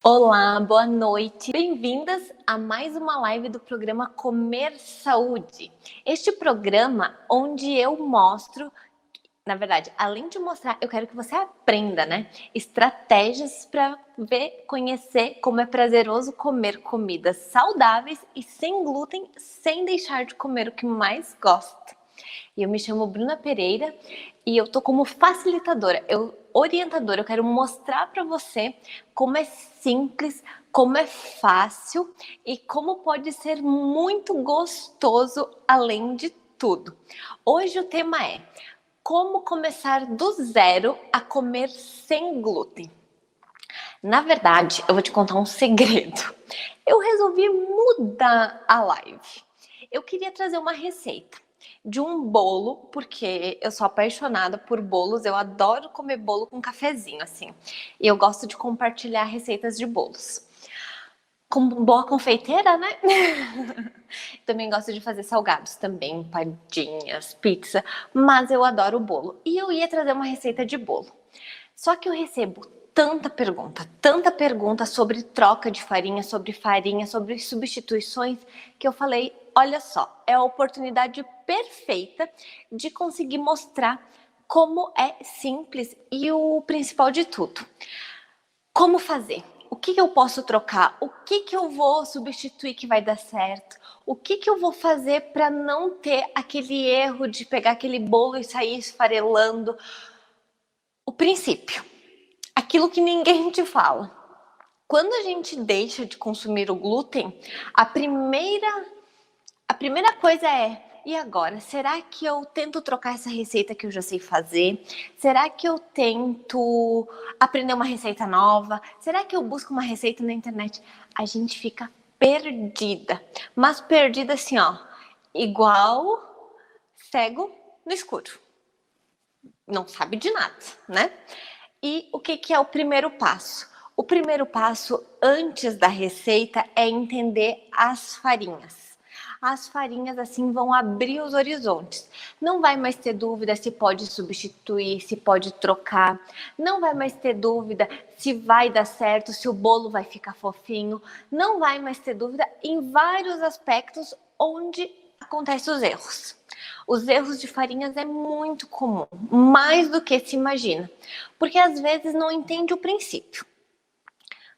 Olá, boa noite. Bem-vindas a mais uma live do programa Comer Saúde. Este programa onde eu mostro, na verdade, além de mostrar, eu quero que você aprenda, né? Estratégias para ver, conhecer como é prazeroso comer comidas saudáveis e sem glúten, sem deixar de comer o que mais gosta. E eu me chamo Bruna Pereira e eu tô como facilitadora, orientadora. Eu quero mostrar para você como é simples, como é fácil e como pode ser muito gostoso além de tudo. Hoje o tema é como começar do zero a comer sem glúten. Na verdade, eu vou te contar um segredo. Eu resolvi mudar a live. Eu queria trazer uma receita de um bolo, porque eu sou apaixonada por bolos, eu adoro comer bolo com cafezinho, assim. E eu gosto de compartilhar receitas de bolos. Como boa confeiteira, né? Também gosto de fazer salgados também, empadinhas, pizza, mas eu adoro bolo. E eu ia trazer uma receita de bolo. Só que eu recebo tanta pergunta sobre troca de farinha, sobre substituições, que eu falei, olha só, é a oportunidade perfeita de conseguir mostrar como é simples e o principal de tudo. Como fazer? O que eu posso trocar? O que eu vou substituir que vai dar certo? O que eu vou fazer para não ter aquele erro de pegar aquele bolo e sair esfarelando? O princípio. Aquilo que ninguém te fala. Quando a gente deixa de consumir o glúten, a primeira coisa é: e agora? Será que eu tento trocar essa receita que eu já sei fazer? Será que eu tento aprender uma receita nova? Será que eu busco uma receita na internet? A gente fica perdida. Mas perdida assim, ó, igual cego no escuro. Não sabe de nada, né? E o que é o primeiro passo? O primeiro passo antes da receita é entender as farinhas. As farinhas assim vão abrir os horizontes. Não vai mais ter dúvida se pode substituir, se pode trocar. Não vai mais ter dúvida se vai dar certo, se o bolo vai ficar fofinho. Não vai mais ter dúvida em vários aspectos onde acontecem os erros. Os erros de farinhas é muito comum, mais do que se imagina, porque às vezes não entende o princípio.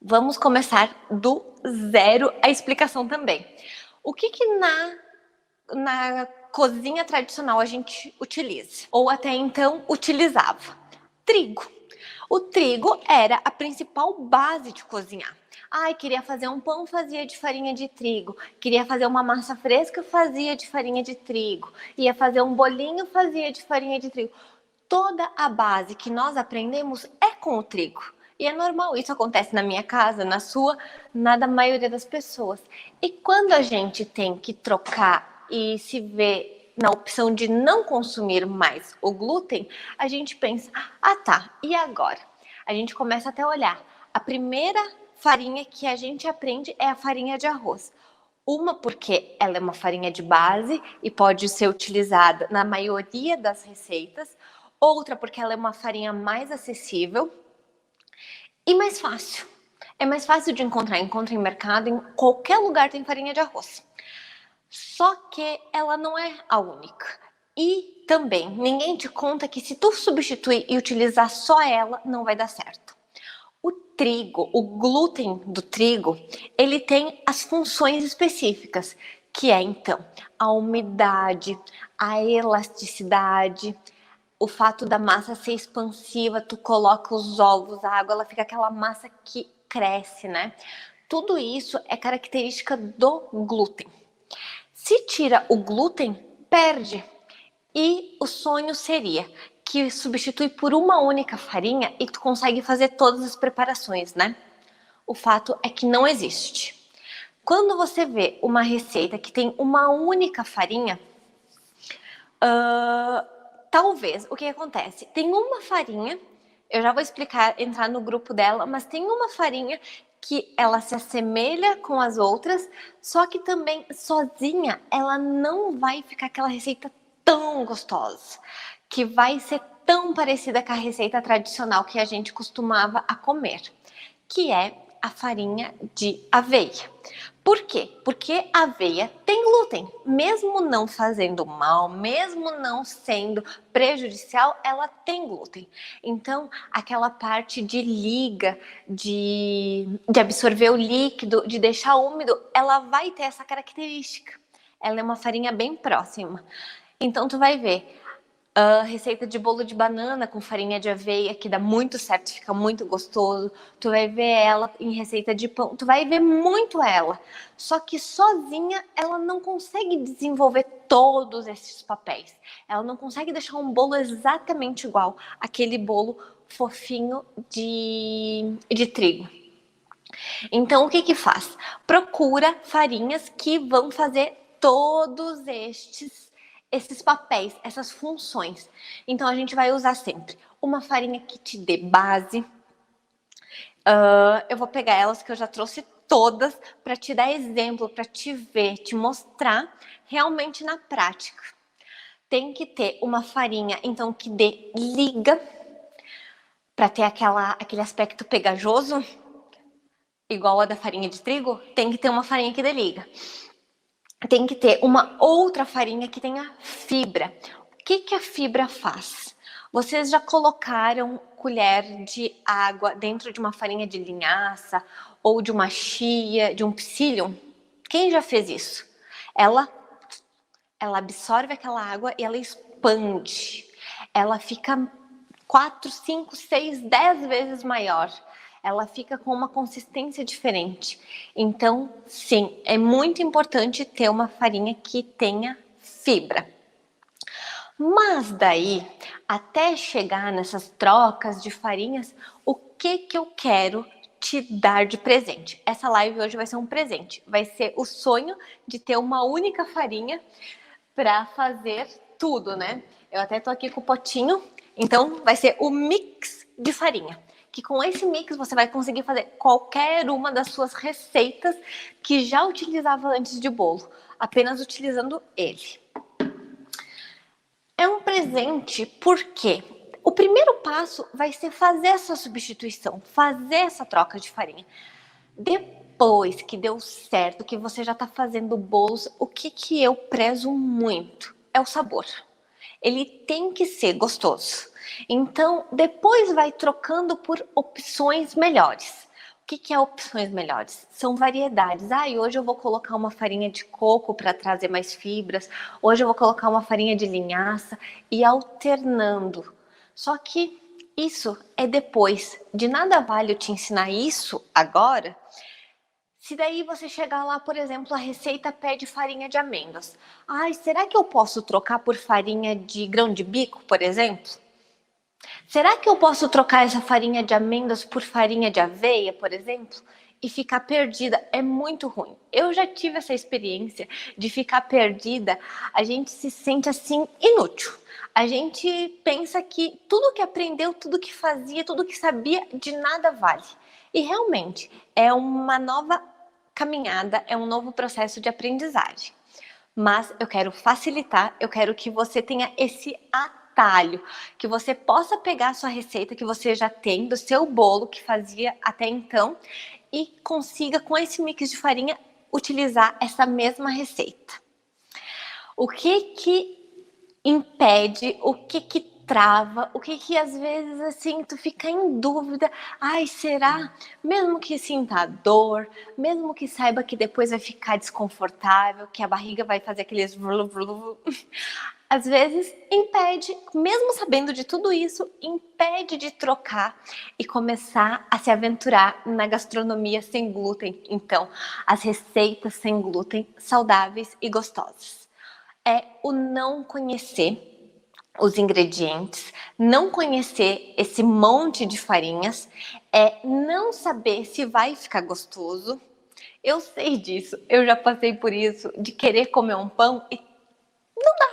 Vamos começar do zero a explicação também. O que na cozinha tradicional a gente utiliza? Ou até então utilizava? Trigo. O trigo era a principal base de cozinhar. Ai, queria fazer um pão, fazia de farinha de trigo. Queria fazer uma massa fresca, fazia de farinha de trigo. Ia fazer um bolinho, fazia de farinha de trigo. Toda a base que nós aprendemos é com o trigo. E é normal, isso acontece na minha casa, na sua, na da maioria das pessoas. E quando a gente tem que trocar e se vê na opção de não consumir mais o glúten, a gente pensa, ah tá, e agora? A gente começa até a olhar. A primeira farinha que a gente aprende é a farinha de arroz. Uma porque ela é uma farinha de base e pode ser utilizada na maioria das receitas. Outra porque ela é uma farinha mais acessível e mais fácil. É mais fácil de encontrar, encontra em mercado, em qualquer lugar tem farinha de arroz. Só que ela não é a única. E também, ninguém te conta que se tu substituir e utilizar só ela, não vai dar certo. O trigo, o glúten do trigo, ele tem as funções específicas, que é então a umidade, a elasticidade, o fato da massa ser expansiva, tu coloca os ovos, a água, ela fica aquela massa que cresce, né? Tudo isso é característica do glúten. Se tira o glúten, perde. E o sonho seria que substitui por uma única farinha e tu consegue fazer todas as preparações, né? O fato é que não existe. Quando você vê uma receita que tem uma única farinha, talvez, o que acontece? Tem uma farinha, eu já vou explicar, entrar no grupo dela, mas tem uma farinha que ela se assemelha com as outras, só que também sozinha ela não vai ficar aquela receita tão gostosa, que vai ser tão parecida com a receita tradicional que a gente costumava a comer, que é a farinha de aveia. Por quê? Porque a aveia tem glúten. Mesmo não fazendo mal, mesmo não sendo prejudicial, ela tem glúten. Então, aquela parte de liga, de absorver o líquido, de deixar úmido, ela vai ter essa característica. Ela é uma farinha bem próxima. Então, tu vai ver receita de bolo de banana com farinha de aveia, que dá muito certo, fica muito gostoso. Tu vai ver ela em receita de pão, tu vai ver muito ela. Só que sozinha ela não consegue desenvolver todos esses papéis. Ela não consegue deixar um bolo exatamente igual aquele bolo fofinho de trigo. Então, o que que faz? Procura farinhas que vão fazer todos esses papéis, essas funções. Então, a gente vai usar sempre uma farinha que te dê base. Eu vou pegar elas que eu já trouxe todas para te dar exemplo, para te ver, te mostrar realmente na prática. Tem que ter uma farinha, então, que dê liga, para ter aquele aspecto pegajoso, igual a da farinha de trigo. Tem que ter uma farinha que dê liga. Tem que ter uma outra farinha que tenha fibra. O que que a fibra faz? Vocês já colocaram colher de água dentro de uma farinha de linhaça ou de uma chia, de um psyllium? Quem já fez isso? Ela absorve aquela água e ela expande. Ela fica 4, 5, 6, 10 vezes maior. Ela fica com uma consistência diferente. Então, sim, é muito importante ter uma farinha que tenha fibra. Mas daí, até chegar nessas trocas de farinhas, o que que eu quero te dar de presente? Essa live hoje vai ser um presente. Vai ser o sonho de ter uma única farinha para fazer tudo, né? Eu até tô aqui com o potinho, então vai ser o mix de farinha. Que com esse mix você vai conseguir fazer qualquer uma das suas receitas que já utilizava antes de bolo, apenas utilizando ele. É um presente porque o primeiro passo vai ser fazer essa substituição, fazer essa troca de farinha. Depois que deu certo, que você já está fazendo bolos, o que eu prezo muito é o sabor. Ele tem que ser gostoso. Então, depois vai trocando por opções melhores. O que é opções melhores? São variedades. E hoje eu vou colocar uma farinha de coco para trazer mais fibras. Hoje eu vou colocar uma farinha de linhaça e alternando. Só que isso é depois. De nada vale eu te ensinar isso agora, se daí você chegar lá, por exemplo, a receita pede farinha de amêndoas. Será que eu posso trocar por farinha de grão de bico, por exemplo? Será que eu posso trocar essa farinha de amêndoas por farinha de aveia, por exemplo? E ficar perdida? É muito ruim. Eu já tive essa experiência de ficar perdida. A gente se sente assim inútil. A gente pensa que tudo que aprendeu, tudo que fazia, tudo que sabia, de nada vale. E realmente é uma nova caminhada, é um novo processo de aprendizagem. Mas eu quero facilitar, eu quero que você tenha esse atalho, que você possa pegar a sua receita que você já tem do seu bolo que fazia até então e consiga com esse mix de farinha utilizar essa mesma receita. O que impede, o que trava, o que às vezes assim tu fica em dúvida, será? Mesmo que sinta dor, mesmo que saiba que depois vai ficar desconfortável, que a barriga vai fazer aqueles às vezes impede, mesmo sabendo de tudo isso, impede de trocar e começar a se aventurar na gastronomia sem glúten. Então, as receitas sem glúten saudáveis e gostosas. É o não conhecer os ingredientes, não conhecer esse monte de farinhas, é não saber se vai ficar gostoso. Eu sei disso, eu já passei por isso, de querer comer um pão e não dá.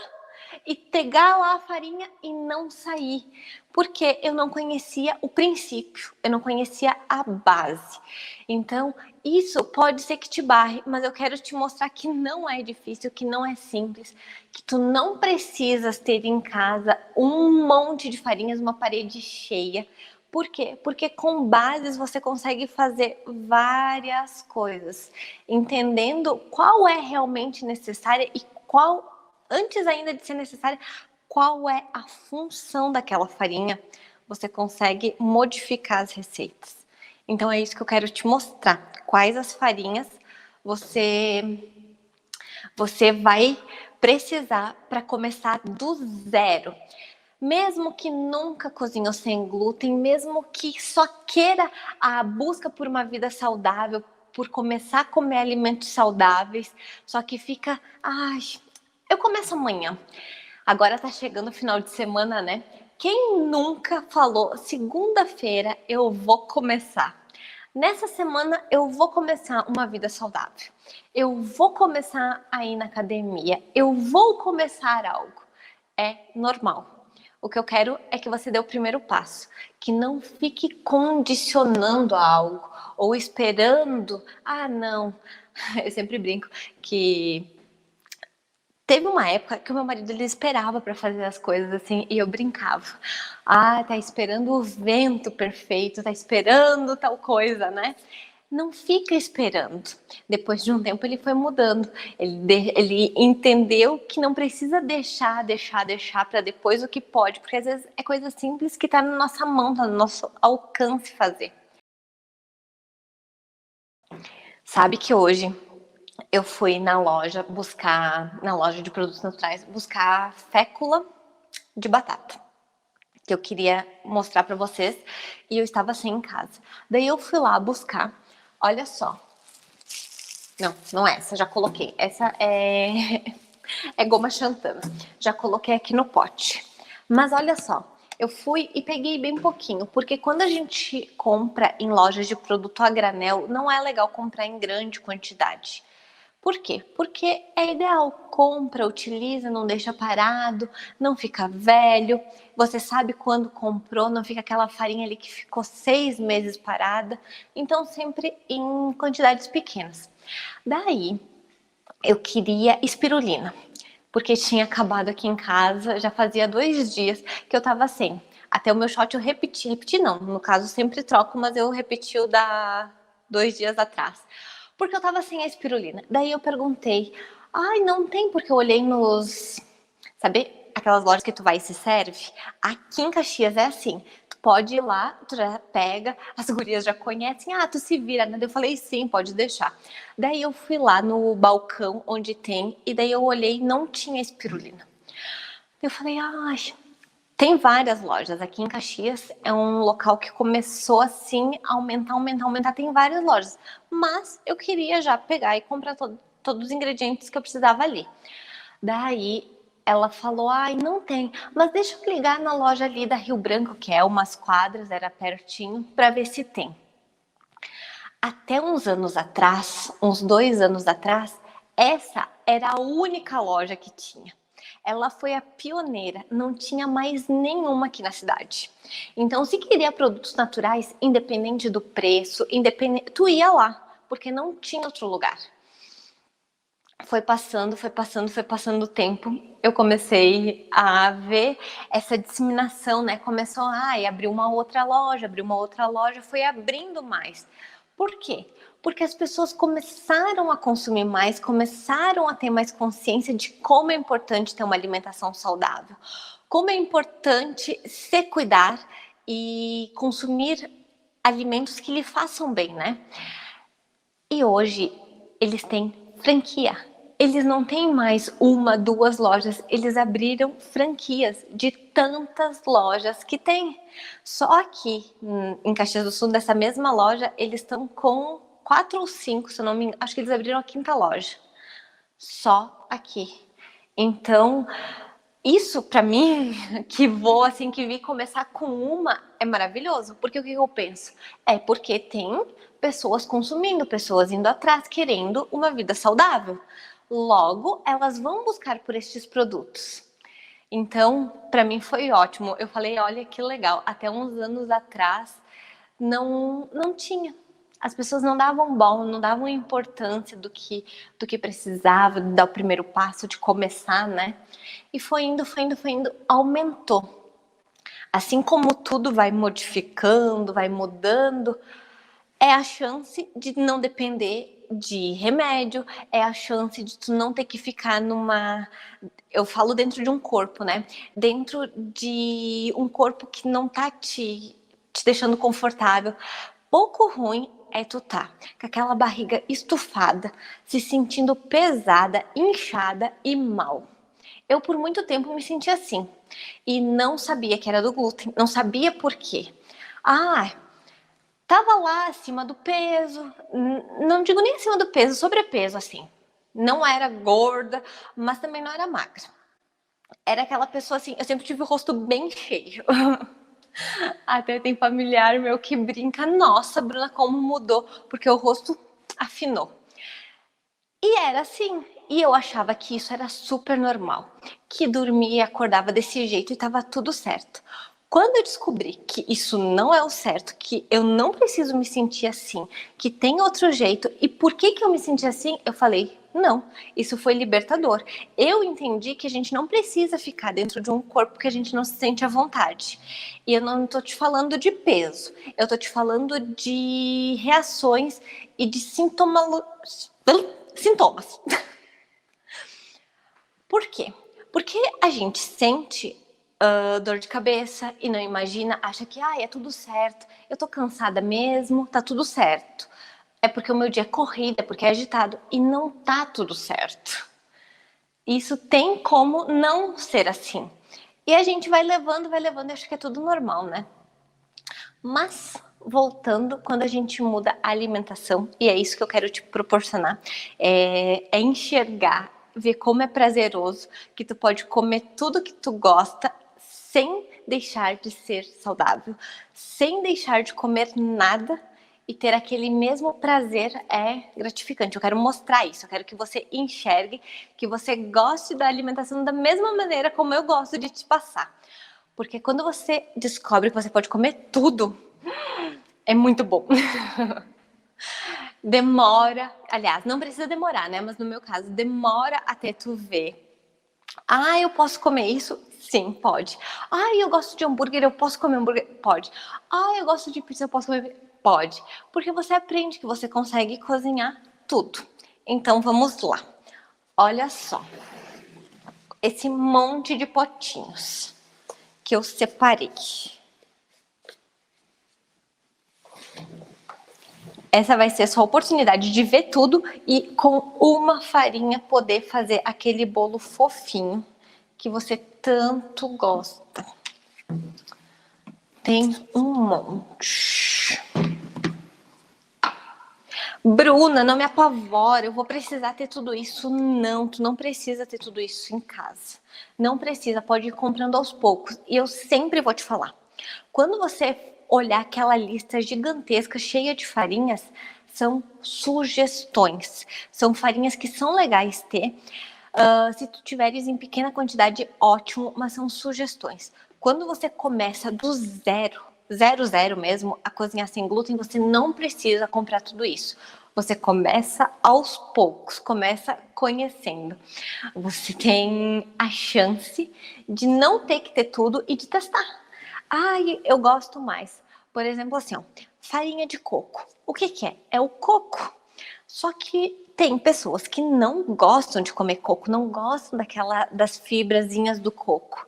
E pegar lá a farinha e não sair, porque eu não conhecia o princípio, eu não conhecia a base. Então, isso pode ser que te barre, mas eu quero te mostrar que não é difícil, que não é simples, que tu não precisas ter em casa um monte de farinhas, uma parede cheia, Por quê? Porque com bases você consegue fazer várias coisas, entendendo qual é realmente necessária e qual, antes ainda de ser necessária, qual é a função daquela farinha. Você consegue modificar as receitas. Então é isso que eu quero te mostrar. Quais as farinhas você vai precisar para começar do zero. Mesmo que nunca cozinhou sem glúten, mesmo que só queira a busca por uma vida saudável, por começar a comer alimentos saudáveis, só que fica, ai, eu começo amanhã. Agora tá chegando o final de semana, né? Quem nunca falou, segunda-feira eu vou começar? Nessa semana eu vou começar uma vida saudável. Eu vou começar a ir na academia. Eu vou começar algo. É normal. O que eu quero é que você dê o primeiro passo, que não fique condicionando a algo ou esperando. Ah, não. Eu sempre brinco que teve uma época que o meu marido ele esperava para fazer as coisas assim e eu brincava. Ah, tá esperando o vento perfeito, tá esperando tal coisa, né? Não fica esperando. Depois de um tempo ele foi mudando. Ele entendeu que não precisa deixar para depois o que pode, porque às vezes é coisa simples que tá na nossa mão, tá no nosso alcance fazer. Sabe que hoje eu fui na loja na loja de produtos naturais, buscar fécula de batata, que eu queria mostrar para vocês, e eu estava sem em casa. Daí eu fui lá buscar, olha só. Não, não é essa, já coloquei. Essa é goma xantana. Já coloquei aqui no pote. Mas olha só, eu fui e peguei bem pouquinho, porque quando a gente compra em lojas de produto a granel, não é legal comprar em grande quantidade. Por quê? Porque é ideal, compra, utiliza, não deixa parado, não fica velho. Você sabe quando comprou, não fica aquela farinha ali que ficou 6 meses parada. Então, sempre em quantidades pequenas. Daí, eu queria espirulina, porque tinha acabado aqui em casa, já fazia 2 dias que eu tava sem. Até o meu shot eu repeti não, no caso sempre troco, mas eu repeti o da 2 dias atrás. Porque eu tava sem a espirulina. Daí eu perguntei, ai, não tem, porque eu olhei sabe, aquelas lojas que tu vai e se serve? Aqui em Caxias é assim, tu pode ir lá, tu já pega, as gurias já conhecem, ah, tu se vira, né? Eu falei, sim, pode deixar. Daí eu fui lá no balcão onde tem, e daí eu olhei e não tinha espirulina. Eu falei, ai, tem várias lojas. Aqui em Caxias é um local que começou assim a aumentar. Tem várias lojas. Mas eu queria já pegar e comprar todos os ingredientes que eu precisava ali. Daí ela falou, ai, não tem. Mas deixa eu ligar na loja ali da Rio Branco, que é umas quadras, era pertinho, para ver se tem. Até uns anos atrás, uns 2 anos atrás, essa era a única loja que tinha. Ela foi a pioneira, não tinha mais nenhuma aqui na cidade. Então, se queria produtos naturais, independente do preço, tu ia lá, porque não tinha outro lugar. Foi passando o tempo. Eu comecei a ver essa disseminação, né? Começou a abrir uma outra loja, foi abrindo mais. Por quê? Porque as pessoas começaram a consumir mais, começaram a ter mais consciência de como é importante ter uma alimentação saudável, como é importante se cuidar e consumir alimentos que lhe façam bem, né? E hoje eles têm franquia. Eles não têm mais uma, 2 lojas, eles abriram franquias de tantas lojas que tem. Só aqui em Caxias do Sul, dessa mesma loja, eles estão com 4 ou 5, se eu não me engano, acho que eles abriram a 5ª loja. Só aqui. Então, isso para mim, que vou assim, que vi começar com uma, é maravilhoso. Porque o que eu penso? É porque tem pessoas consumindo, pessoas indo atrás, querendo uma vida saudável. Logo, elas vão buscar por estes produtos. Então, para mim foi ótimo. Eu falei, olha que legal. Até uns anos atrás, não tinha. As pessoas não davam bola, não davam importância do que precisava, de dar o primeiro passo, de começar, né? E foi indo, aumentou. Assim como tudo vai modificando, vai mudando, é a chance de não depender de remédio, é a chance de tu não ter que ficar numa... Eu falo dentro de um corpo, né? Dentro de um corpo que não tá te deixando confortável. Pouco ruim é tu tá com aquela barriga estufada, se sentindo pesada, inchada e mal. Eu, por muito tempo, me senti assim. E não sabia que era do glúten, não sabia por quê. Ah, tava lá acima do peso, não digo nem acima do peso, sobrepeso, assim. Não era gorda, mas também não era magra. Era aquela pessoa assim, eu sempre tive o rosto bem cheio. Até tem familiar meu que brinca, nossa, Bruna, como mudou, porque o rosto afinou. E era assim. E eu achava que isso era super normal, que dormia e acordava desse jeito e estava tudo certo. Quando eu descobri que isso não é o certo, que eu não preciso me sentir assim, que tem outro jeito, e por que eu me senti assim, eu falei, não, isso foi libertador. Eu entendi que a gente não precisa ficar dentro de um corpo que a gente não se sente à vontade. E eu não estou te falando de peso, eu estou te falando de reações e de sintomas. Por quê? Porque a gente sente dor de cabeça e não imagina, acha que é tudo certo, eu tô cansada mesmo, tá tudo certo. É porque o meu dia é corrido, é porque é agitado e não tá tudo certo. Isso tem como não ser assim. E a gente vai levando e acha que é tudo normal, né? Mas, voltando, quando a gente muda a alimentação, e é isso que eu quero te proporcionar, é enxergar, ver como é prazeroso, que tu pode comer tudo que tu gosta, sem deixar de ser saudável, sem deixar de comer nada, e ter aquele mesmo prazer é gratificante. Eu quero mostrar isso, eu quero que você enxergue, que você goste da alimentação da mesma maneira como eu gosto de te passar. Porque quando você descobre que você pode comer tudo, é muito bom. Demora, aliás, não precisa demorar, né? Mas no meu caso, demora até tu ver. Ah, eu posso comer isso? Sim, pode. Ah, eu gosto de hambúrguer, eu posso comer hambúrguer? Pode. Ah, eu gosto de pizza, eu posso comer? Pode. Porque você aprende que você consegue cozinhar tudo. Então vamos lá. Olha só. Esse monte de potinhos que eu separei. Essa vai ser a sua oportunidade de ver tudo e com uma farinha poder fazer aquele bolo fofinho que você tanto gosta. Tem um monte. Bruna, não me apavora, eu vou precisar ter tudo isso. Não, tu não precisa ter tudo isso em casa. Não precisa, pode ir comprando aos poucos. E eu sempre vou te falar. Quando você olhar aquela lista gigantesca, cheia de farinhas, são sugestões. São farinhas que são legais ter. Se tu tiveres em pequena quantidade, ótimo, mas são sugestões. Quando você começa do zero, zero mesmo, a cozinhar sem glúten, você não precisa comprar tudo isso. Você começa aos poucos, começa conhecendo. Você tem a chance de não ter que ter tudo e de testar. Ai, eu gosto mais. Por exemplo, assim, ó, farinha de coco. O que é? É o coco. Só que tem pessoas que não gostam de comer coco, não gostam das fibrazinhas do coco.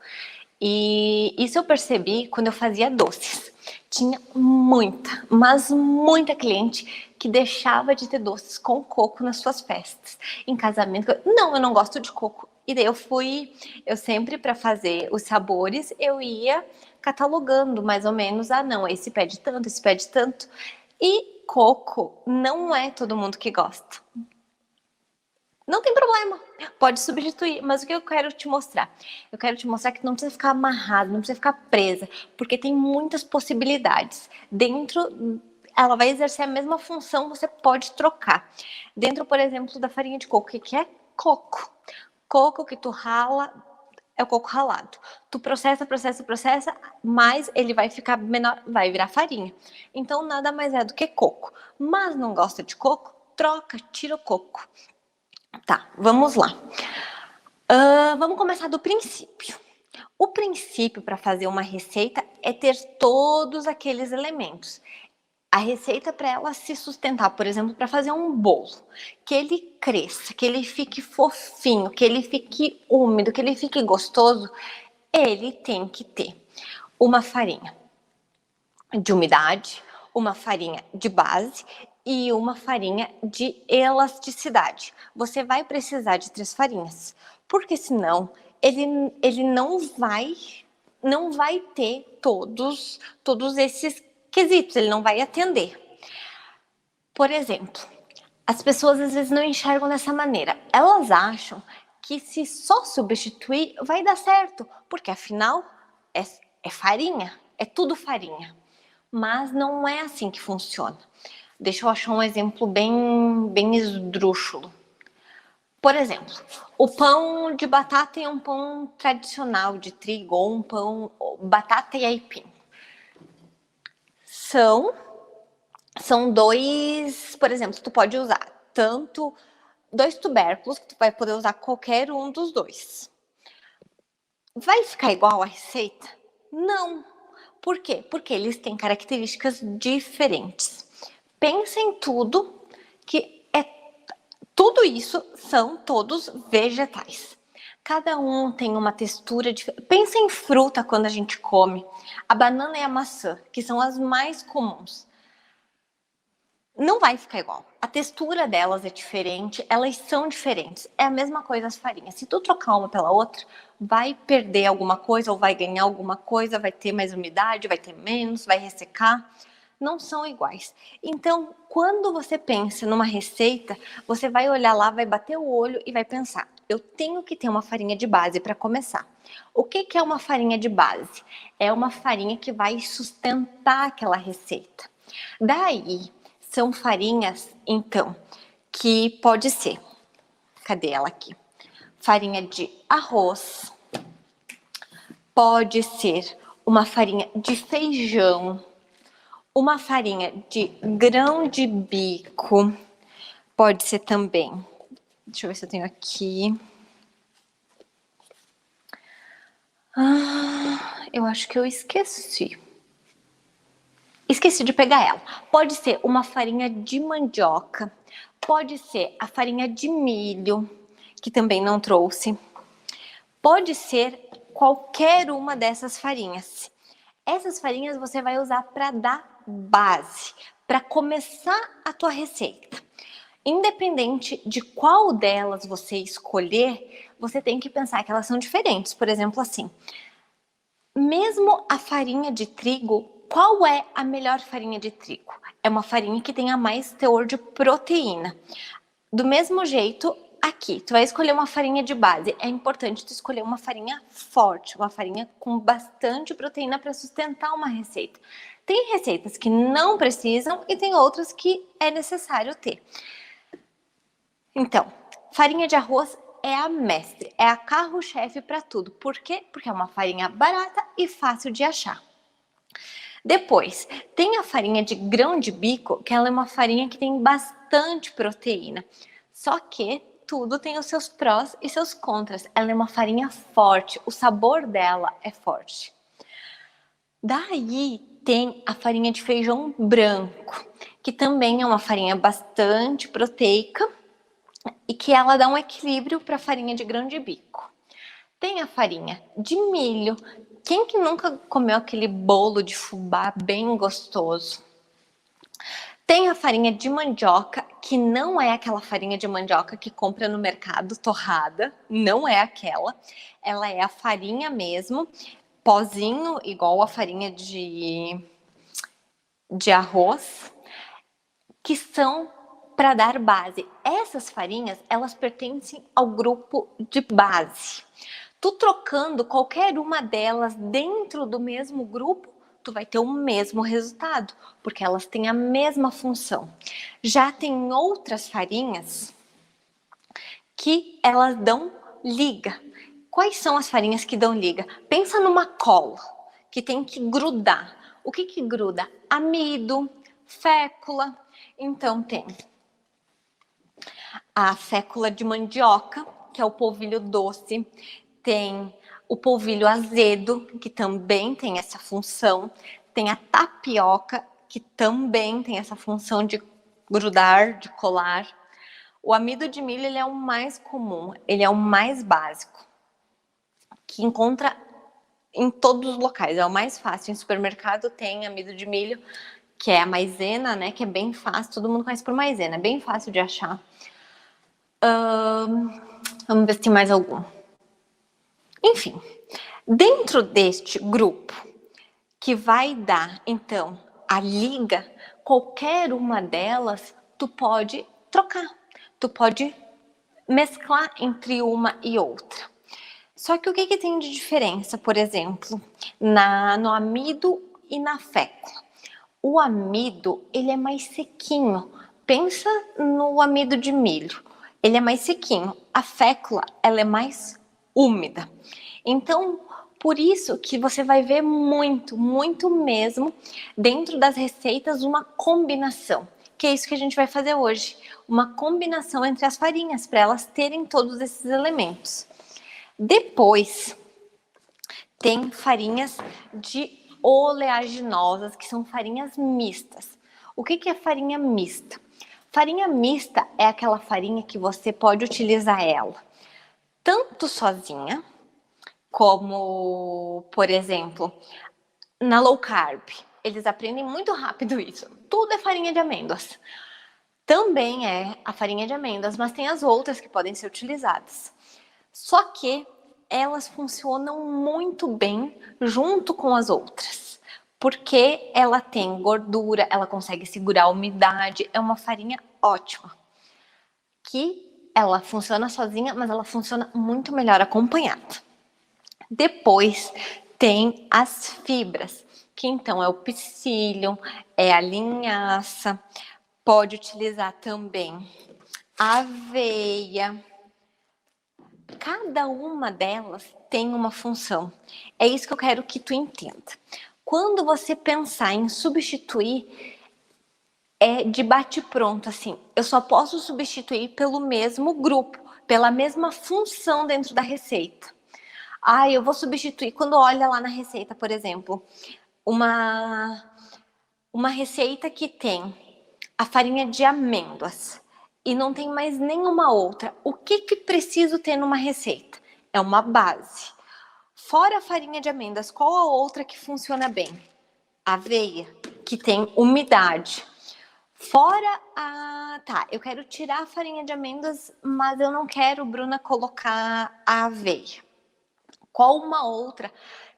E isso eu percebi quando eu fazia doces. Tinha muita, mas muita cliente que deixava de ter doces com coco nas suas festas. Em casamento, não, eu não gosto de coco. E daí eu sempre para fazer os sabores, eu ia catalogando mais ou menos, não, esse pede tanto, esse pede tanto. E coco não é todo mundo que gosta. Não tem problema, pode substituir, mas o que eu quero te mostrar? Eu quero te mostrar que não precisa ficar amarrado, não precisa ficar presa, porque tem muitas possibilidades. Dentro, ela vai exercer a mesma função, você pode trocar. Dentro, por exemplo, da farinha de coco, o que é coco? Coco que tu rala, é o coco ralado. Tu processa, mas ele vai ficar menor, vai virar farinha. Então nada mais é do que coco. Mas não gosta de coco? Troca, tira o coco. Tá, vamos lá. Vamos começar do princípio. O princípio para fazer uma receita é ter todos aqueles elementos. A receita para ela se sustentar, por exemplo, para fazer um bolo, que ele cresça, que ele fique fofinho, que ele fique úmido, que ele fique gostoso, ele tem que ter uma farinha de umidade, uma farinha de base e uma farinha de elasticidade. Você vai precisar de 3 farinhas, porque senão ele não vai ter todos esses quesitos, ele não vai atender. Por exemplo, as pessoas às vezes não enxergam dessa maneira. Elas acham que se só substituir vai dar certo, porque afinal é farinha, é tudo farinha. Mas não é assim que funciona. Deixa eu achar um exemplo bem esdrúxulo. Por exemplo, o pão de batata é um pão tradicional de trigo ou um pão batata e aipim. São dois, por exemplo, tu pode usar tanto 2 tubérculos, que tu vai poder usar qualquer um dos dois. Vai ficar igual a receita? Não. Por quê? Porque eles têm características diferentes. Pensa em tudo tudo isso são todos vegetais. Cada um tem uma textura diferente. Pensa em fruta quando a gente come. A banana e a maçã, que são as mais comuns. Não vai ficar igual. A textura delas é diferente, elas são diferentes. É a mesma coisa as farinhas. Se tu trocar uma pela outra, vai perder alguma coisa ou vai ganhar alguma coisa, vai ter mais umidade, vai ter menos, vai ressecar. Não são iguais. Então, quando você pensa numa receita, você vai olhar lá, vai bater o olho e vai pensar: eu tenho que ter uma farinha de base para começar. O que é uma farinha de base? É uma farinha que vai sustentar aquela receita. Daí, são farinhas, então, que pode ser, cadê ela aqui? Farinha de arroz, pode ser uma farinha de feijão, uma farinha de grão de bico, pode ser também, deixa eu ver se eu tenho aqui. Eu acho que eu esqueci. Esqueci de pegar ela. Pode ser uma farinha de mandioca, pode ser a farinha de milho, que também não trouxe. Pode ser qualquer uma dessas farinhas. Essas farinhas você vai usar para dar base, para começar a tua receita. Independente de qual delas você escolher, você tem que pensar que elas são diferentes. Por exemplo, assim, mesmo a farinha de trigo, qual é a melhor farinha de trigo? É uma farinha que tenha mais teor de proteína. Do mesmo jeito, aqui, tu vai escolher uma farinha de base. É importante tu escolher uma farinha forte, uma farinha com bastante proteína para sustentar uma receita. Tem receitas que não precisam e tem outras que é necessário ter. Então, farinha de arroz é a mestre, é a carro-chefe para tudo. Por quê? Porque é uma farinha barata e fácil de achar. Depois, tem a farinha de grão de bico, que ela é uma farinha que tem bastante proteína. Só que tudo tem os seus prós e seus contras. Ela é uma farinha forte, o sabor dela é forte. Daí tem a farinha de feijão branco, que também é uma farinha bastante proteica e que ela dá um equilíbrio para a farinha de grão de bico. Tem a farinha de milho. Quem que nunca comeu aquele bolo de fubá bem gostoso? Tem a farinha de mandioca, que não é aquela farinha de mandioca que compra no mercado torrada, não é aquela. Ela é a farinha mesmo, pozinho, igual a farinha de arroz, que são para dar base. Essas farinhas, elas pertencem ao grupo de base. Tu trocando qualquer uma delas dentro do mesmo grupo, tu vai ter o mesmo resultado, porque elas têm a mesma função. Já tem outras farinhas que elas dão liga. Quais são as farinhas que dão liga? Pensa numa cola que tem que grudar. O que gruda? Amido, fécula. Então tem a fécula de mandioca, que é o polvilho doce, tem o polvilho azedo, que também tem essa função, tem a tapioca, que também tem essa função de grudar, de colar. O amido de milho, ele é o mais comum, ele é o mais básico, que encontra em todos os locais, é o mais fácil. Em supermercado tem amido de milho, que é a maisena, né, que é bem fácil, todo mundo conhece por maisena, é bem fácil de achar. Vamos ver se tem mais algum. Enfim, dentro deste grupo, que vai dar, então, a liga, qualquer uma delas, tu pode trocar, tu pode mesclar entre uma e outra. Só que o que tem de diferença, por exemplo, no amido e na fécula? O amido, ele é mais sequinho. Pensa no amido de milho. Ele é mais sequinho. A fécula, ela é mais úmida. Então, por isso que você vai ver muito, muito mesmo, dentro das receitas, uma combinação. Que é isso que a gente vai fazer hoje. Uma combinação entre as farinhas, para elas terem todos esses elementos. Depois, tem farinhas de oleaginosas, que são farinhas mistas. O que é farinha mista? Farinha mista é aquela farinha que você pode utilizar ela tanto sozinha, como, por exemplo, na low carb. Eles aprendem muito rápido isso. Tudo é farinha de amêndoas. Também é a farinha de amêndoas, mas tem as outras que podem ser utilizadas. Só que elas funcionam muito bem junto com as outras, porque ela tem gordura, ela consegue segurar a umidade, é uma farinha ótima, que ela funciona sozinha, mas ela funciona muito melhor acompanhada. Depois tem as fibras, que então é o psyllium, é a linhaça, pode utilizar também a aveia. Cada uma delas tem uma função. É isso que eu quero que tu entenda. Quando você pensar em substituir, é de bate-pronto, assim. Eu só posso substituir pelo mesmo grupo, pela mesma função dentro da receita. Eu vou substituir. Quando olha lá na receita, por exemplo, uma receita que tem a farinha de amêndoas e não tem mais nenhuma outra, o que preciso ter numa receita? É uma base. Fora a farinha de amêndoas, qual a outra que funciona bem? A aveia, que tem umidade. Fora eu quero tirar a farinha de amêndoas, mas eu não quero, Bruna, colocar a aveia. Qual uma outra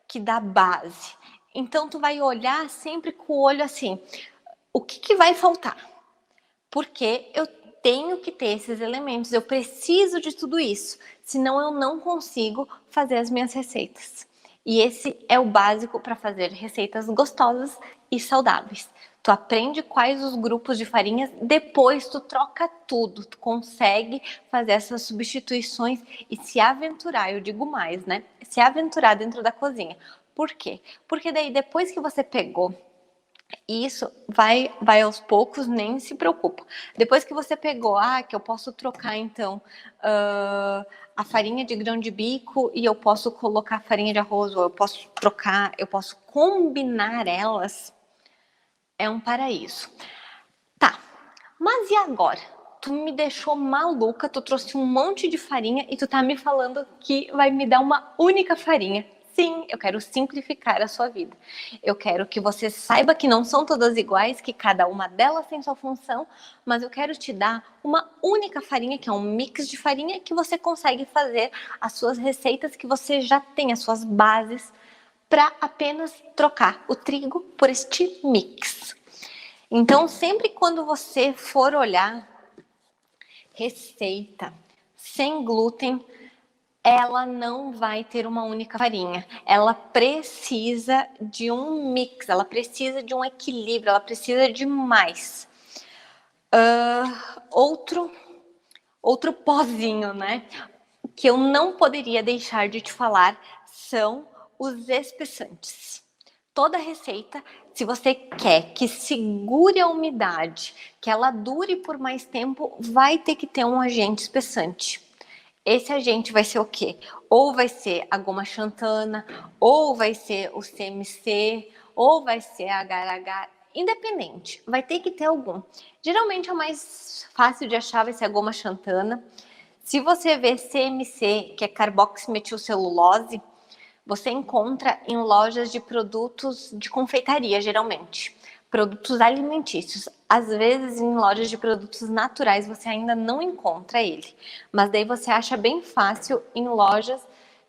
que dá base? Então, tu vai olhar sempre com o olho assim, o que vai faltar? Porque eu tenho que ter esses elementos, eu preciso de tudo isso, senão eu não consigo fazer as minhas receitas. E esse é o básico para fazer receitas gostosas e saudáveis. Tu aprende quais os grupos de farinhas, depois tu troca tudo, tu consegue fazer essas substituições e se aventurar, eu digo mais, né? Se aventurar dentro da cozinha. Por quê? Porque daí depois que você pegou isso, vai aos poucos, nem se preocupa. Depois que você pegou, que eu posso trocar então a farinha de grão de bico e eu posso colocar farinha de arroz, ou eu posso trocar, eu posso combinar elas, é um paraíso. Tá, mas e agora? Tu me deixou maluca, tu trouxe um monte de farinha e tu tá me falando que vai me dar uma única farinha. Sim, eu quero simplificar a sua vida. Eu quero que você saiba que não são todas iguais, que cada uma delas tem sua função, mas eu quero te dar uma única farinha, que é um mix de farinha, que você consegue fazer as suas receitas, que você já tem as suas bases, para apenas trocar o trigo por este mix. Então, sempre quando você for olhar receita sem glúten, ela não vai ter uma única farinha. Ela precisa de um mix, ela precisa de um equilíbrio, ela precisa de mais. Outro pozinho, né? Que eu não poderia deixar de te falar são os espessantes. Toda receita, se você quer que segure a umidade, que ela dure por mais tempo, vai ter que ter um agente espessante. Esse agente vai ser o quê? Ou vai ser a goma xantana, ou vai ser o CMC, ou vai ser a agar-agar, independente, vai ter que ter algum. Geralmente é o mais fácil de achar, vai ser a goma xantana. Se você vê CMC, que é carboximetilcelulose, você encontra em lojas de produtos de confeitaria, geralmente. Produtos alimentícios. Às vezes, em lojas de produtos naturais, você ainda não encontra ele. Mas daí você acha bem fácil em lojas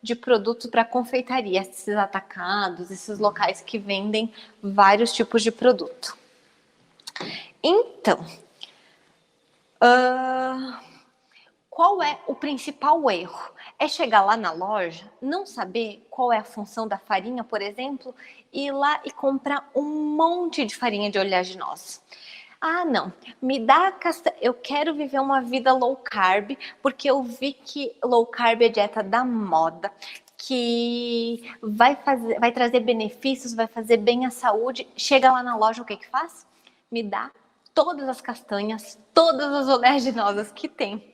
de produtos para confeitaria, esses atacados, esses locais que vendem vários tipos de produto. Então, qual é o principal erro? É chegar lá na loja, não saber qual é a função da farinha, por exemplo, e ir lá e comprar um monte de farinha de oleaginosa. Ah, não, me dá castanha. Eu quero viver uma vida low carb, porque eu vi que low carb é dieta da moda, que vai trazer benefícios, vai fazer bem à saúde. Chega lá na loja, o que faz? Me dá todas as castanhas, todas as oleaginosas que tem.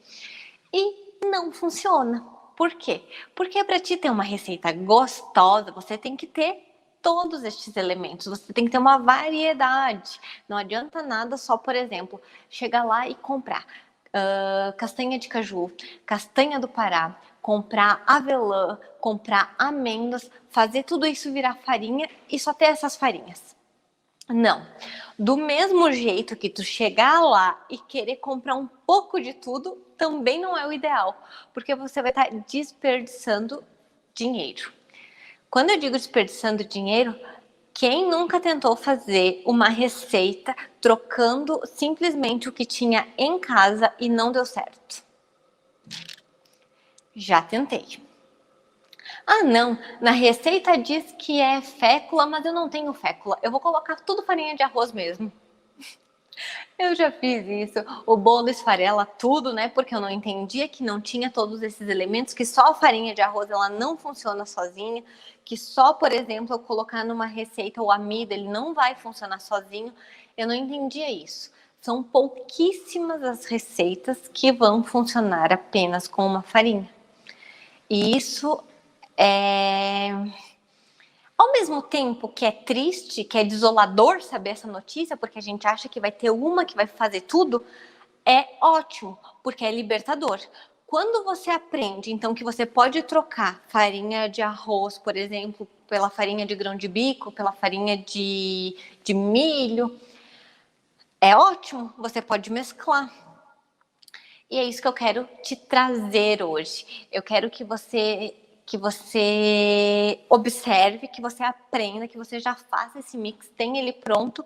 E não funciona. Por quê? Porque para ti ter uma receita gostosa, você tem que ter todos estes elementos, você tem que ter uma variedade. Não adianta nada só, por exemplo, chegar lá e comprar castanha de caju, castanha do Pará, comprar avelã, comprar amêndoas, fazer tudo isso virar farinha e só ter essas farinhas. Não. Do mesmo jeito que tu chegar lá e querer comprar um pouco de tudo, também não é o ideal, porque você vai estar desperdiçando dinheiro. Quando eu digo desperdiçando dinheiro, quem nunca tentou fazer uma receita trocando simplesmente o que tinha em casa e não deu certo? Já tentei. Ah, não, na receita diz que é fécula, mas eu não tenho fécula. Eu vou colocar tudo farinha de arroz mesmo. Eu já fiz isso. O bolo esfarela tudo, né? Porque eu não entendia que não tinha todos esses elementos, que só a farinha de arroz ela não funciona sozinha, que só, por exemplo, eu colocar numa receita o amido, ele não vai funcionar sozinho. Eu não entendia isso. São pouquíssimas as receitas que vão funcionar apenas com uma farinha. E isso é... Ao mesmo tempo que é triste, que é desolador saber essa notícia, porque a gente acha que vai ter uma que vai fazer tudo, é ótimo, porque é libertador. Quando você aprende, então, que você pode trocar farinha de arroz, por exemplo, pela farinha de grão de bico, pela farinha de milho, é ótimo, você pode mesclar. E é isso que eu quero te trazer hoje. Eu quero que você observe, que você aprenda, que você já faça esse mix, tenha ele pronto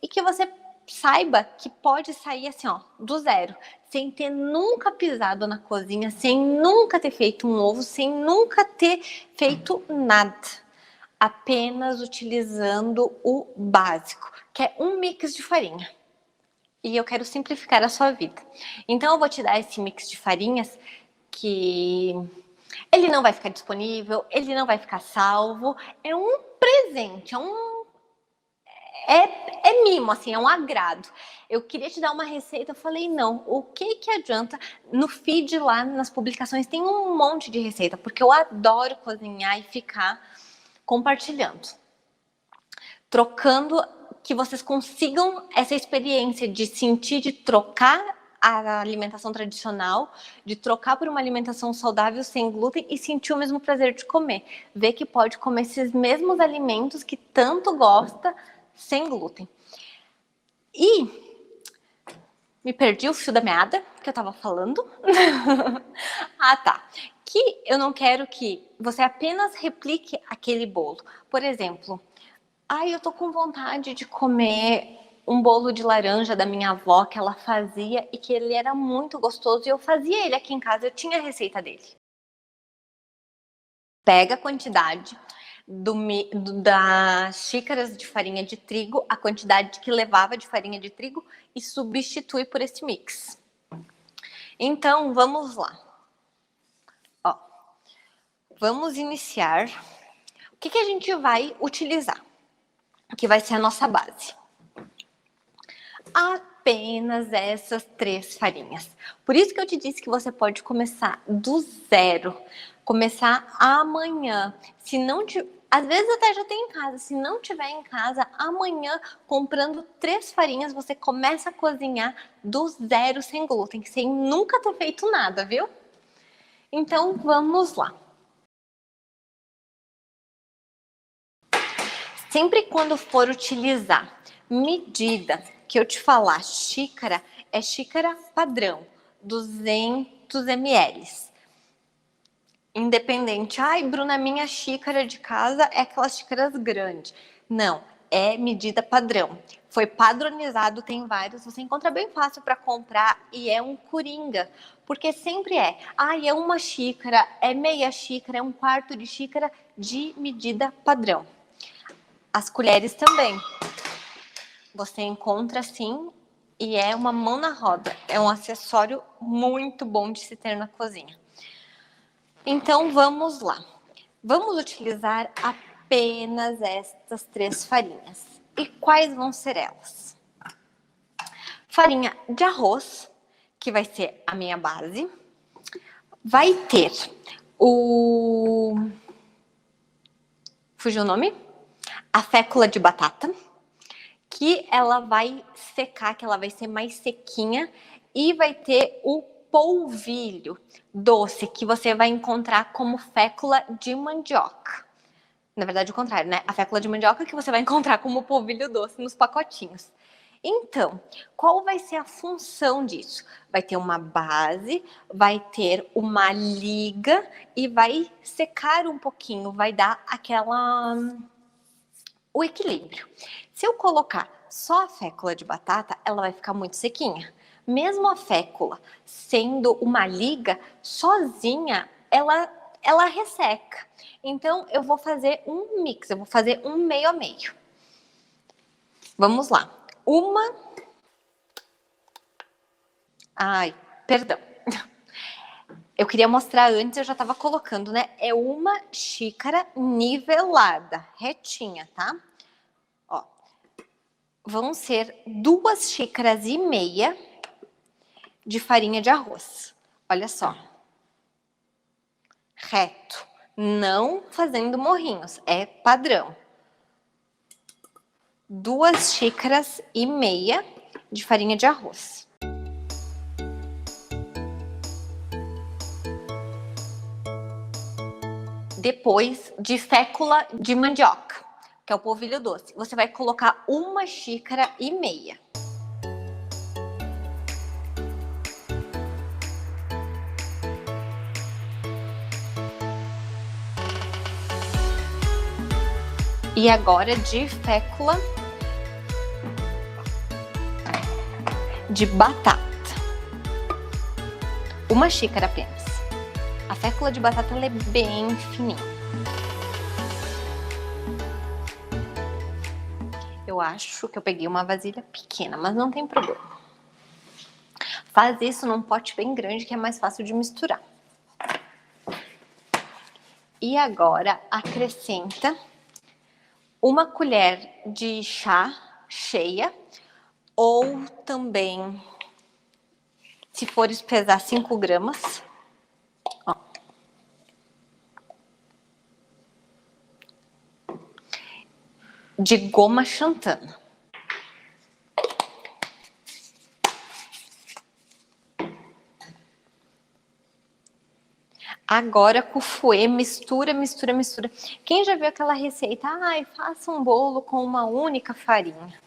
e que você saiba que pode sair assim, ó, do zero, sem ter nunca pisado na cozinha, sem nunca ter feito um ovo, sem nunca ter feito nada. Apenas utilizando o básico, que é um mix de farinha. E eu quero simplificar a sua vida. Então eu vou te dar esse mix de farinhas que ele não vai ficar disponível, ele não vai ficar salvo. É um presente, é mimo, assim, é um agrado. Eu queria te dar uma receita, eu falei, não, o que adianta? No feed lá, nas publicações, tem um monte de receita, porque eu adoro cozinhar e ficar compartilhando. Trocando, que vocês consigam essa experiência de sentir, de trocar a alimentação tradicional, de trocar por uma alimentação saudável sem glúten e sentir o mesmo prazer de comer. Ver que pode comer esses mesmos alimentos que tanto gosta sem glúten. E me perdi o fio da meada que eu tava falando. Ah, tá. Que eu não quero que você apenas replique aquele bolo. Por exemplo, eu tô com vontade de comer um bolo de laranja da minha avó que ela fazia e que ele era muito gostoso e eu fazia ele aqui em casa, eu tinha a receita dele. Pega a quantidade das xícaras de farinha de trigo, a quantidade que levava de farinha de trigo e substitui por esse mix. Então, vamos lá. Ó, vamos iniciar. O que a gente vai utilizar? Que vai ser a nossa base. apenas essas 3 farinhas. Por isso que eu te disse que você pode começar do zero, começar amanhã. Se não te... Às vezes até já tem em casa. Se não tiver em casa, amanhã, comprando 3 farinhas, você começa a cozinhar do zero sem glúten, sem nunca ter feito nada, viu? Então, vamos lá. Sempre quando for utilizar medida, que eu te falar xícara, é xícara padrão, 200 ml. Independente, ai, Bruna, minha xícara de casa é aquelas xícaras grandes. Não, é medida padrão. Foi padronizado, tem vários, você encontra bem fácil para comprar e é um coringa. Porque sempre é, ai, é uma xícara, é meia xícara, é um quarto de xícara de medida padrão. As colheres também. Você encontra assim e é uma mão na roda. É um acessório muito bom de se ter na cozinha. Então, vamos lá. Vamos utilizar apenas estas 3 farinhas. E quais vão ser elas? Farinha de arroz, que vai ser a minha base. Vai ter o... Fugiu o nome? A fécula de batata, que ela vai secar, que ela vai ser mais sequinha. E vai ter o polvilho doce, que você vai encontrar como fécula de mandioca. Na verdade, o contrário, né? A fécula de mandioca que você vai encontrar como polvilho doce nos pacotinhos. Então, qual vai ser a função disso? Vai ter uma base, vai ter uma liga e vai secar um pouquinho, vai dar o equilíbrio. Se eu colocar só a fécula de batata, ela vai ficar muito sequinha. Mesmo a fécula sendo uma liga, sozinha, ela resseca. Então, eu vou fazer um mix, eu vou fazer um meio a meio. Vamos lá. Ai, perdão. Eu queria mostrar antes, eu já estava colocando, né? É uma xícara nivelada, retinha, tá? Ó. Vão ser 2,5 xícaras de farinha de arroz. Olha só. Reto. Não fazendo morrinhos, é padrão. 2,5 xícaras de farinha de arroz. Depois, de fécula de mandioca, que é o polvilho doce. Você vai colocar 1,5 xícara. E agora de fécula de batata. 1 xícara apenas. A fécula de batata ela é bem fininha. Eu acho que eu peguei uma vasilha pequena, mas não tem problema. Faz isso num pote bem grande que é mais fácil de misturar. E agora acrescenta 1 colher de chá cheia, ou também, se fores pesar 5 gramas, ó, de goma xantana. Agora com o fouet, mistura, mistura, mistura. Quem já viu aquela receita? Ai, faça um bolo com uma única farinha.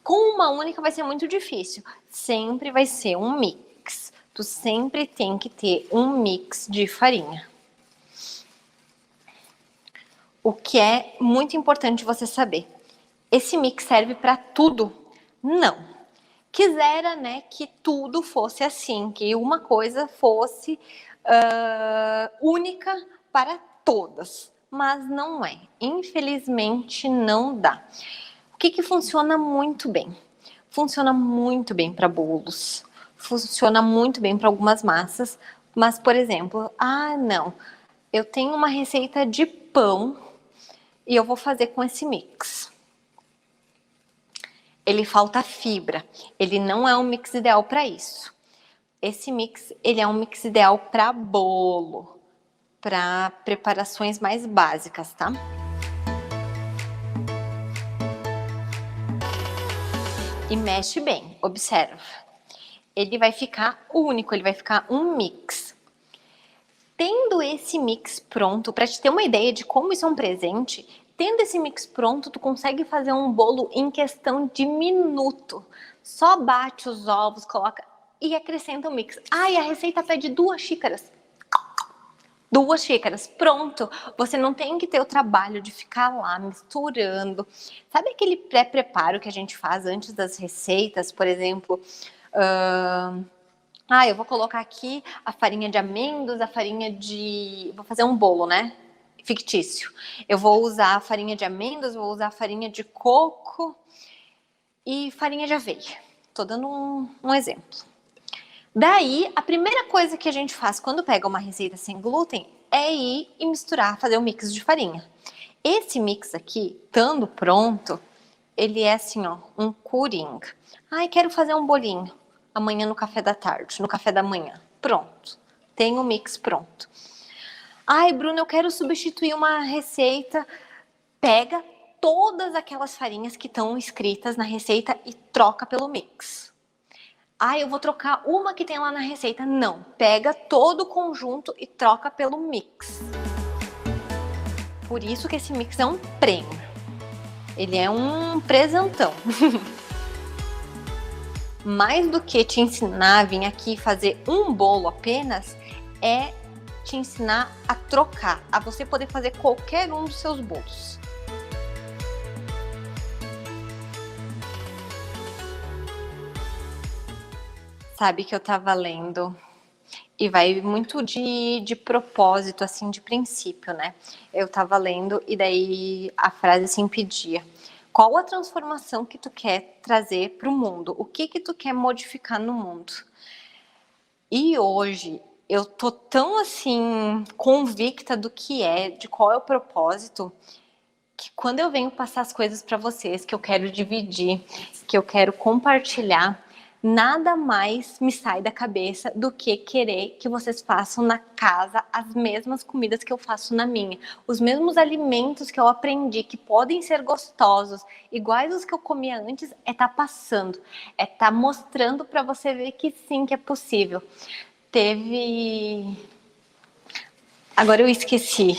Com uma única vai ser muito difícil. Sempre vai ser um mix. Tu sempre tem que ter um mix de farinha. O que é muito importante você saber. Esse mix serve para tudo? Não. Quisera, né, que tudo fosse assim, que uma coisa fosse única para todas, mas não é. Infelizmente não dá. O que funciona muito bem? Funciona muito bem para bolos, funciona muito bem para algumas massas, mas, por exemplo, não, eu tenho uma receita de pão e eu vou fazer com esse mix. ele falta fibra. Ele não é um mix ideal para isso. Esse mix, ele é um mix ideal para bolo, para preparações mais básicas, tá? E mexe bem, observa. Ele vai ficar único, ele vai ficar um mix. Tendo esse mix pronto, para te ter uma ideia de como isso é um presente, tendo esse mix pronto, tu consegue fazer um bolo em questão de minuto. Só bate os ovos, coloca e acrescenta o mix. E a receita pede 2 xícaras. 2 xícaras, pronto. Você não tem que ter o trabalho de ficar lá misturando. Sabe aquele pré-preparo que a gente faz antes das receitas? Por exemplo, eu vou colocar aqui a farinha de amêndoas, a farinha de... Vou fazer um bolo, né? Fictício. Eu vou usar a farinha de amêndoas, vou usar a farinha de coco e farinha de aveia. Tô dando um exemplo. Daí, a primeira coisa que a gente faz quando pega uma receita sem glúten é ir e misturar, fazer um mix de farinha. Esse mix aqui, estando pronto, ele é assim, ó, um coringa. Quero fazer um bolinho amanhã no café da tarde, no café da manhã. Pronto, tem o mix pronto. Bruna, eu quero substituir uma receita. Pega todas aquelas farinhas que estão escritas na receita e troca pelo mix. Eu vou trocar uma que tem lá na receita. Não, pega todo o conjunto e troca pelo mix. Por isso que esse mix é um prêmio. Ele é um presentão. Mais do que te ensinar a vir aqui fazer um bolo apenas, é te ensinar a trocar, a você poder fazer qualquer um dos seus bolos. Sabe que eu tava lendo, e vai muito de propósito, assim, de princípio, né? Eu tava lendo e daí a frase assim pedia: qual a transformação que tu quer trazer para o mundo? O que tu quer modificar no mundo? E hoje eu tô tão assim convicta do que é, de qual é o propósito, que quando eu venho passar as coisas para vocês, que eu quero dividir, que eu quero compartilhar, nada mais me sai da cabeça do que querer que vocês façam na casa as mesmas comidas que eu faço na minha. Os mesmos alimentos que eu aprendi que podem ser gostosos, iguais aos que eu comia antes, é tá passando, é tá mostrando para você ver que sim, que é possível. Agora eu esqueci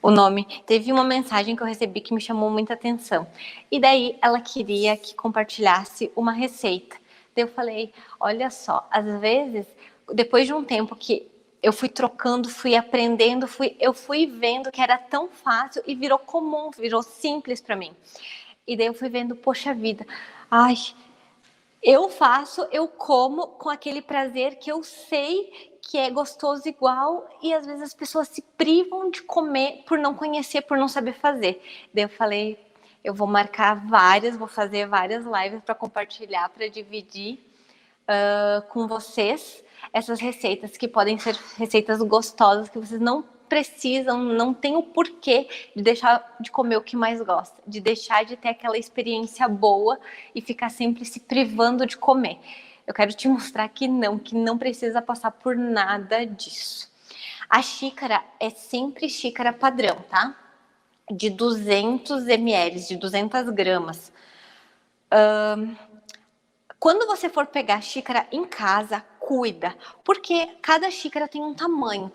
o nome. Teve uma mensagem que eu recebi que me chamou muita atenção. E daí ela queria que compartilhasse uma receita. Daí eu falei, olha só, às vezes, depois de um tempo que eu fui trocando, fui aprendendo, eu fui vendo que era tão fácil e virou comum, virou simples para mim. E daí eu fui vendo, poxa vida, eu faço, eu como com aquele prazer que eu sei que é gostoso igual, e às vezes as pessoas se privam de comer por não conhecer, por não saber fazer. Daí eu falei, eu vou marcar vou fazer várias lives para compartilhar, para dividir com vocês essas receitas que podem ser receitas gostosas, que vocês não precisam, não tem o porquê de deixar de comer o que mais gosta, de deixar de ter aquela experiência boa e ficar sempre se privando de comer. Eu quero te mostrar que não precisa passar por nada disso. A xícara é sempre xícara padrão, tá? De 200 ml, de 200 gramas. Quando você for pegar xícara em casa, cuida, porque cada xícara tem um tamanho.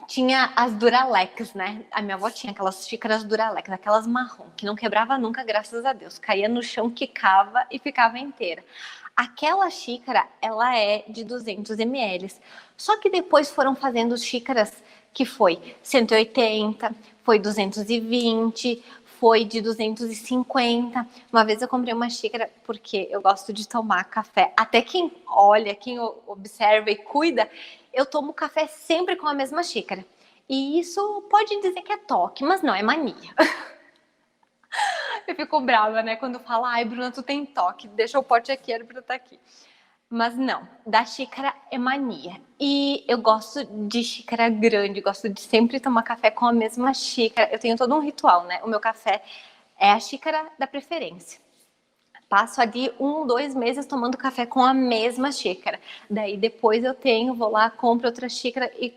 Tinha as Duralex, né? A minha avó tinha aquelas xícaras Duralex, aquelas marrom, que não quebrava nunca, graças a Deus. Caía no chão, quicava e ficava inteira. Aquela xícara, ela é de 200 ml. Só que depois foram fazendo xícaras que foi 180, foi 220, foi de 250. Uma vez eu comprei uma xícara porque eu gosto de tomar café. Até quem olha, quem observa e cuida, eu tomo café sempre com a mesma xícara. E isso pode dizer que é toque, mas não, é mania. Eu fico brava, né? Quando fala, ai, Bruna, tu tem toque, deixa o pote aqui, era pra eu estar aqui. Mas não, da xícara é mania. E eu gosto de xícara grande, gosto de sempre tomar café com a mesma xícara. Eu tenho todo um ritual, né? O meu café é a xícara da preferência. passo ali 2 meses tomando café com a mesma xícara. Daí depois vou lá, compro outra xícara e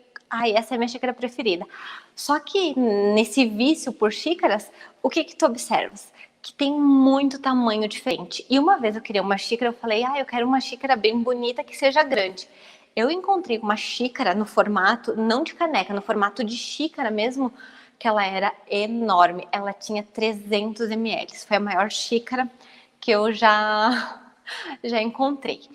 essa é a minha xícara preferida. Só que nesse vício por xícaras, o que tu observas? Que tem muito tamanho diferente. E uma vez eu queria uma xícara, eu falei, eu quero uma xícara bem bonita que seja grande. Eu encontrei uma xícara no formato, não de caneca, no formato de xícara mesmo, que ela era enorme. Ela tinha 300 ml. Foi a maior xícara que eu já encontrei.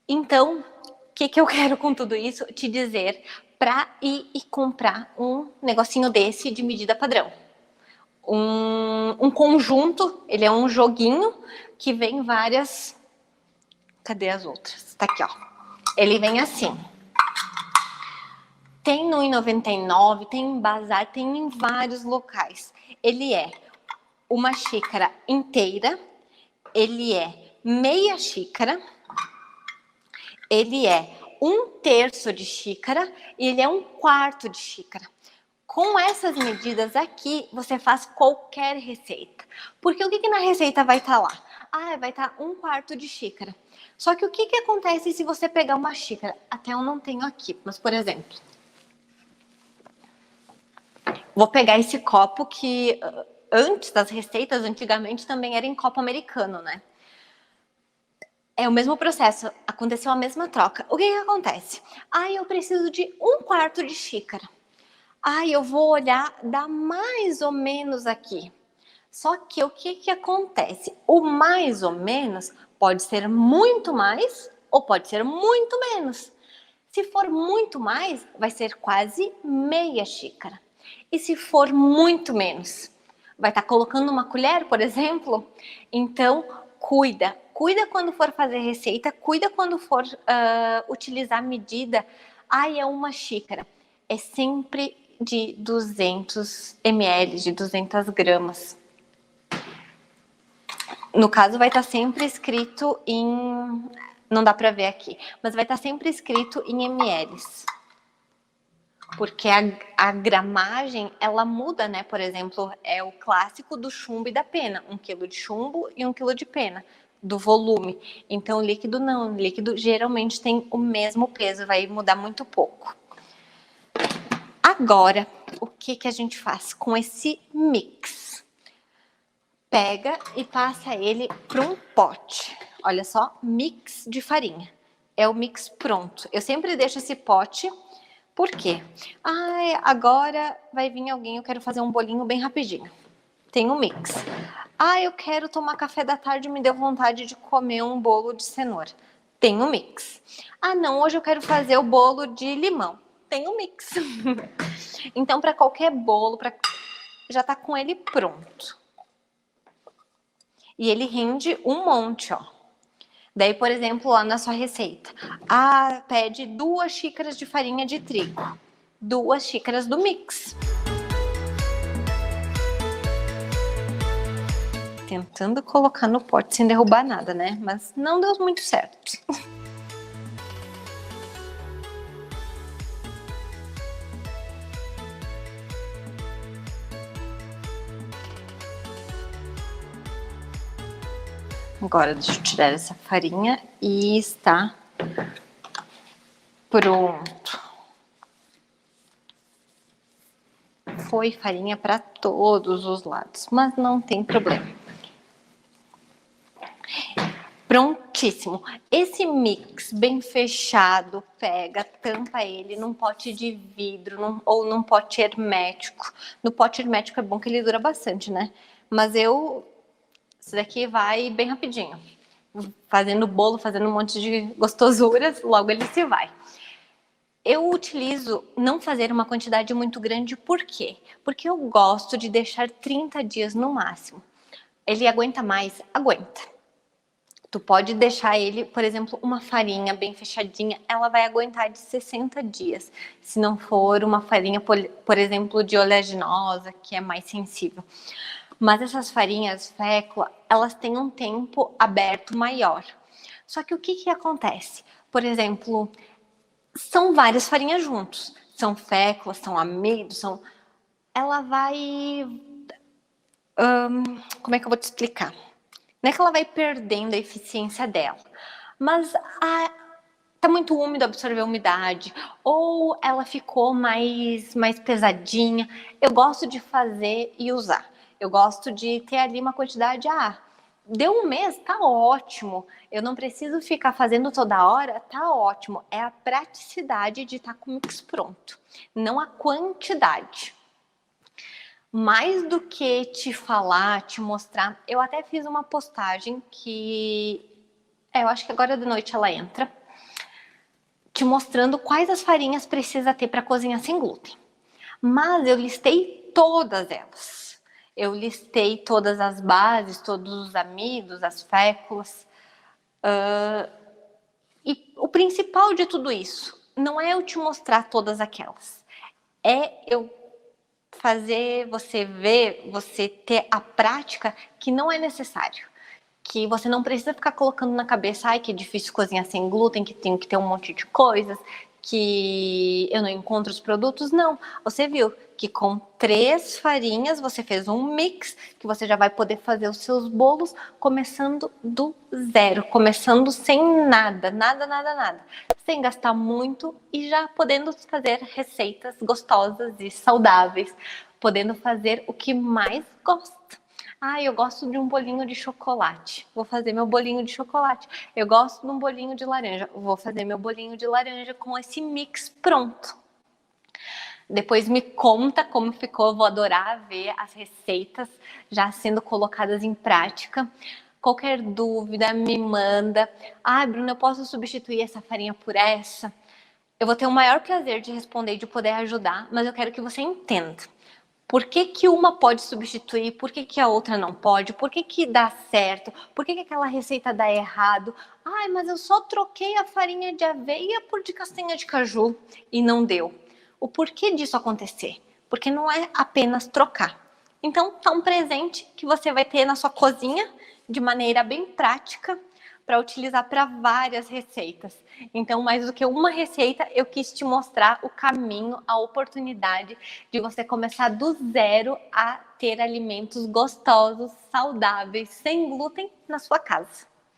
Então, o que eu quero com tudo isso? Te dizer para ir e comprar um negocinho desse de medida padrão. Um conjunto, ele é um joguinho que vem várias... Cadê as outras? Tá aqui, ó. Ele vem assim. Tem no 1,99, tem em bazar, tem em vários locais. Ele é uma xícara inteira, ele é meia xícara, ele é 1/3 de xícara e ele é 1/4 de xícara. Com essas medidas aqui, você faz qualquer receita. Porque o que na receita vai estar lá? Vai estar 1/4 de xícara. Só que o que acontece se você pegar uma xícara? Até eu não tenho aqui, mas por exemplo... Vou pegar esse copo que antes das receitas, antigamente também era em copo americano, né? É o mesmo processo, aconteceu a mesma troca. O que acontece? Eu preciso de 1/4 de xícara. Eu vou olhar, dá mais ou menos aqui. Só que o que acontece? O mais ou menos pode ser muito mais ou pode ser muito menos. Se for muito mais, vai ser quase meia xícara. E se for muito menos? Vai estar colocando uma colher, por exemplo? Então, cuida quando for fazer receita, cuida quando for utilizar medida. É uma xícara. É sempre de 200 ml, de 200 gramas. No caso, vai estar sempre escrito em... Não dá para ver aqui, mas vai estar sempre escrito em ml. Porque a gramagem, ela muda, né? Por exemplo, é o clássico do chumbo e da pena. 1 quilo de chumbo e 1 quilo de pena, do volume. Então, líquido não. Líquido geralmente tem o mesmo peso, vai mudar muito pouco. Agora, o que a gente faz com esse mix? Pega e passa ele para um pote. Olha só, mix de farinha. É o mix pronto. Eu sempre deixo esse pote... Por quê? Agora vai vir alguém, eu quero fazer um bolinho bem rapidinho. Tem um mix. Eu quero tomar café da tarde, me deu vontade de comer um bolo de cenoura. Tem um mix. Não, hoje eu quero fazer o bolo de limão. Tem um mix. Então, para qualquer bolo, já tá com ele pronto. E ele rende um monte, ó. Daí, por exemplo, lá na sua receita, pede 2 xícaras de farinha de trigo, 2 xícaras do mix. Tentando colocar no pote sem derrubar nada, né? Mas não deu muito certo. Agora, deixa eu tirar essa farinha e está pronto. Foi farinha para todos os lados, mas não tem problema. Prontíssimo. Esse mix bem fechado, pega, tampa ele num pote de vidro ou num pote hermético. No pote hermético é bom que ele dura bastante, né? Mas esse daqui vai bem rapidinho. Fazendo bolo, fazendo um monte de gostosuras, logo ele se vai. Eu utilizo não fazer uma quantidade muito grande, por quê? Porque eu gosto de deixar 30 dias no máximo. Ele aguenta mais? Aguenta. Tu pode deixar ele, por exemplo, uma farinha bem fechadinha, ela vai aguentar de 60 dias. Se não for uma farinha, por exemplo, de oleaginosa, que é mais sensível. Mas essas farinhas fécula, elas têm um tempo aberto maior. Só que o que acontece? Por exemplo, são várias farinhas juntos. São féculas, são amido, ela vai... como é que eu vou te explicar? Não é que ela vai perdendo a eficiência dela, mas tá muito úmido, absorveu a umidade, ou ela ficou mais pesadinha. Eu gosto de fazer e usar. Eu gosto de ter ali uma quantidade, deu um mês, tá ótimo. Eu não preciso ficar fazendo toda hora, tá ótimo. É a praticidade de estar com o mix pronto, não a quantidade. Mais do que te falar, te mostrar, eu até fiz uma postagem que eu acho que agora de noite ela entra, te mostrando quais as farinhas precisa ter para cozinhar sem glúten. Mas eu listei todas elas. Eu listei todas as bases, todos os amidos, as féculas. E o principal de tudo isso não é eu te mostrar todas aquelas. É eu fazer você ver, você ter a prática que não é necessário. Que você não precisa ficar colocando na cabeça, que é difícil cozinhar sem glúten, que tem que ter um monte de coisas, que eu não encontro os produtos. Não, você viu que com 3 farinhas você fez um mix, que você já vai poder fazer os seus bolos começando do zero, começando sem nada, nada, sem gastar muito e já podendo fazer receitas gostosas e saudáveis, podendo fazer o que mais gosta. Eu gosto de um bolinho de chocolate. Vou fazer meu bolinho de chocolate. Eu gosto de um bolinho de laranja. Vou fazer meu bolinho de laranja com esse mix pronto. Depois me conta como ficou. Vou adorar ver as receitas já sendo colocadas em prática. Qualquer dúvida, me manda. Bruna, eu posso substituir essa farinha por essa? Eu vou ter o maior prazer de responder e de poder ajudar, mas eu quero que você entenda. Por que uma pode substituir? Por que a outra não pode? Por que dá certo? Por que aquela receita dá errado? Mas eu só troquei a farinha de aveia por de castanha de caju e não deu. O porquê disso acontecer? Porque não é apenas trocar. Então, tá um presente que você vai ter na sua cozinha de maneira bem prática para utilizar para várias receitas. Então, mais do que uma receita, eu quis te mostrar o caminho, a oportunidade de você começar do zero a ter alimentos gostosos, saudáveis, sem glúten na sua casa.